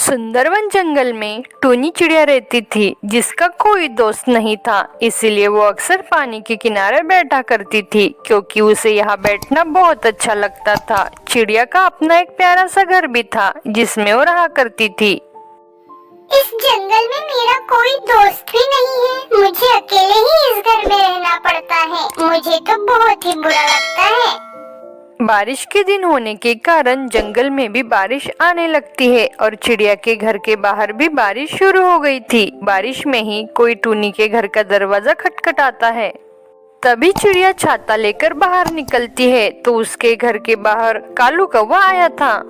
सुंदरवन जंगल में टूनी चिड़िया रहती थी जिसका कोई दोस्त नहीं था। इसीलिए वो अक्सर पानी के किनारे बैठा करती थी क्योंकि उसे यहाँ बैठना बहुत अच्छा लगता था। चिड़िया का अपना एक प्यारा सा घर भी था जिसमें वो रहा करती थी। इस जंगल में मेरा कोई दोस्त भी नहीं है। मुझे अकेले ही इस घर में रहना पड़ता है। मुझे तो बहुत ही बुरा लगता है। बारिश के दिन होने के कारण जंगल में भी बारिश आने लगती है और चिड़िया के घर के बाहर भी बारिश शुरू हो गई थी। बारिश में ही कोई टूनी के घर का दरवाजा खटखटाता है। तभी चिड़िया छाता लेकर बाहर निकलती है तो उसके घर के बाहर कालू कौवा आया था।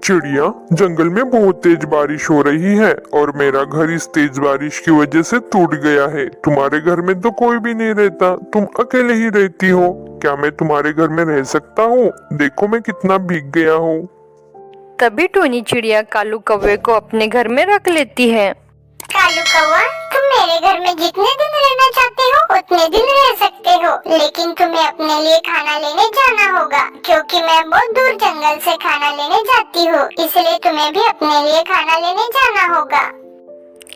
चिड़िया, जंगल में बहुत तेज बारिश हो रही है और मेरा घर इस तेज बारिश की वजह से टूट गया है। तुम्हारे घर में तो कोई भी नहीं रहता, तुम अकेले ही रहती हो। क्या मैं तुम्हारे घर में रह सकता हूँ? देखो मैं कितना भीग गया हूँ। तभी टूनी चिड़िया कालू कौवे को अपने घर में रख लेती है। कालू कौवा, तुम मेरे घर में जितने दिन रहना चाहते हो उतने दिन रह सकते हो, लेकिन तुम्हें अपने लिए खाना लेने जाना होगा क्योंकि मैं बहुत दूर जंगल से खाना लेने जाती हूँ। इसलिए तुम्हें भी अपने लिए खाना लेने जाना होगा।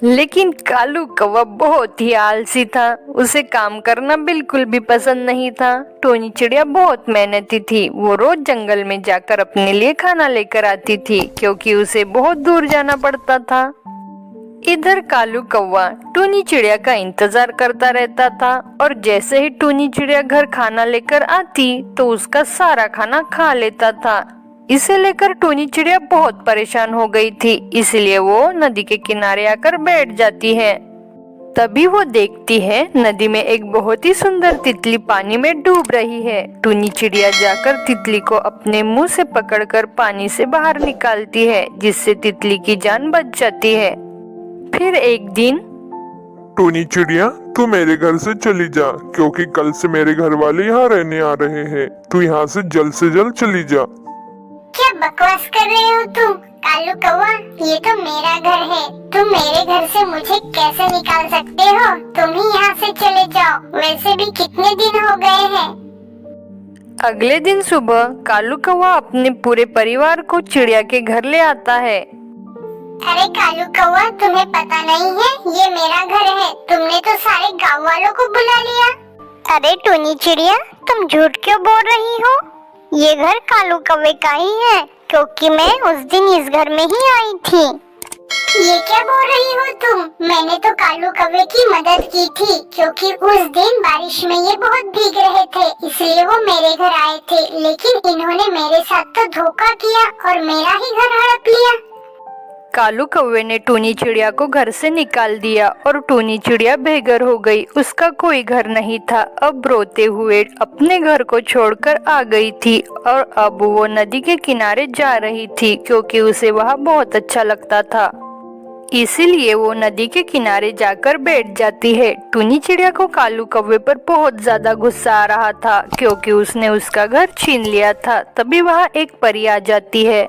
लेकिन कालू कौवा बहुत ही आलसी था। उसे काम करना बिल्कुल भी पसंद नहीं था। टूनी चिड़िया बहुत मेहनती थी। वो रोज जंगल में जाकर अपने लिए खाना लेकर आती थी क्योंकि उसे बहुत दूर जाना पड़ता था। इधर कालू कौवा टूनी चिड़िया का इंतजार करता रहता था और जैसे ही टूनी चिड़िया घर खाना लेकर आती तो उसका सारा खाना खा लेता था। इसे लेकर टूनी चिड़िया बहुत परेशान हो गई थी। इसलिए वो नदी के किनारे आकर बैठ जाती है। तभी वो देखती है नदी में एक बहुत ही सुंदर तितली पानी में डूब रही है। टूनी चिड़िया जाकर तितली को अपने मुंह से पकड़कर पानी से बाहर निकालती है जिससे तितली की जान बच जाती है। फिर एक दिन, टूनी चिड़िया, तू मेरे घर से चली जा क्योंकि कल से मेरे घर वाले यहाँ रहने आ रहे हैं। तू यहाँ से जल्द चली जा। क्या बकवास कर रहे हो तुम? कालू कौवा, ये तो मेरा घर है। तुम मेरे घर से मुझे कैसे निकाल सकते हो? तुम ही यहाँ से चले जाओ। वैसे भी कितने दिन हो गए हैं। अगले दिन सुबह कालू कौवा अपने पूरे परिवार को चिड़िया के घर ले आता है। अरे कालू कौवा, तुम्हें पता नहीं है ये मेरा घर है। तुमने तो सारे गांव वालों को बुला लिया। अरे टूनी चिड़िया, तुम झूठ क्यों बोल रही हो? ये घर कालू कौवे का ही है क्योंकि मैं उस दिन इस घर में ही आई थी। ये क्या बोल रही हो तुम? मैंने तो कालू कौवे की मदद की थी क्योंकि उस दिन बारिश में ये बहुत भीग रहे थे, इसलिए वो मेरे घर आए थे। लेकिन इन्होंने मेरे साथ तो धोखा किया और मेरा ही घर हड़प लिया। कालू कौवे ने टूनी चिड़िया को घर से निकाल दिया और टूनी चिड़िया बेघर हो गई। उसका कोई घर नहीं था। अब रोते हुए अपने घर को छोड़कर आ गई थी और अब वो नदी के किनारे जा रही थी क्योंकि उसे वहाँ बहुत अच्छा लगता था। इसीलिए वो नदी के किनारे जाकर बैठ जाती है। टूनी चिड़िया को कालू कौवे पर बहुत ज्यादा गुस्सा आ रहा था क्योंकि उसने उसका घर छीन लिया था। तभी वहाँ एक परी आ जाती है।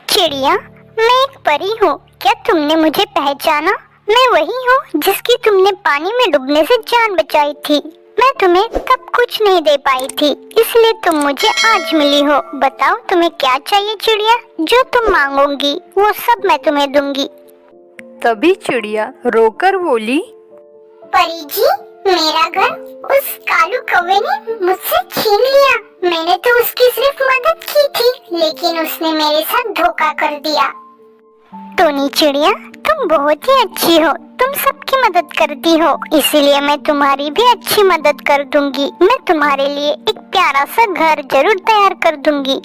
चिड़िया, मैं एक परी हूँ। क्या तुमने मुझे पहचाना? मैं वही हूँ जिसकी तुमने पानी में डूबने से जान बचाई थी। मैं तुम्हें तब कुछ नहीं दे पाई थी, इसलिए तुम मुझे आज मिली हो। बताओ तुम्हें क्या चाहिए चिड़िया? जो तुम मांगोगी वो सब मैं तुम्हें दूंगी। तभी चिड़िया रोकर बोली, परी जी, मेरा घर उस कालू कौवे ने मुझसे छीन लिया। मैंने तो उसकी सिर्फ मदद की थी, लेकिन उसने मेरे साथ धोखा कर दिया। टूनी चिड़िया, तुम बहुत ही अच्छी हो। तुम सबकी मदद करती हो, इसीलिए मैं तुम्हारी भी अच्छी मदद कर दूंगी। मैं तुम्हारे लिए एक प्यारा सा घर जरूर तैयार कर दूंगी।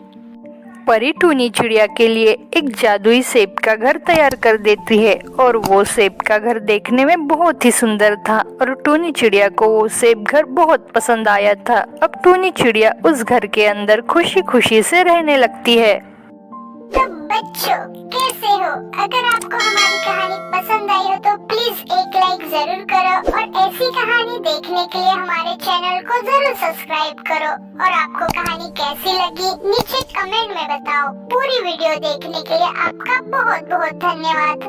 परी टूनी चिड़िया के लिए एक जादुई सेब का घर तैयार कर देती है और वो सेब का घर देखने में बहुत ही सुंदर था और टूनी चिड़िया को वो सेब घर बहुत पसंद आया था। अब टूनी चिड़िया उस घर के अंदर खुशी खुशी से रहने लगती है। तो बच्चों, कैसे हो? अगर आपको हमारी कहानी पसंद आई हो तो प्लीज एक लाइक जरूर करो और ऐसी कहानी देखने के लिए हमारे चैनल को जरूर सब्सक्राइब करो। और आपको कहानी कैसी लगी नीचे कमेंट में बताओ। पूरी वीडियो देखने के लिए आपका बहुत बहुत धन्यवाद।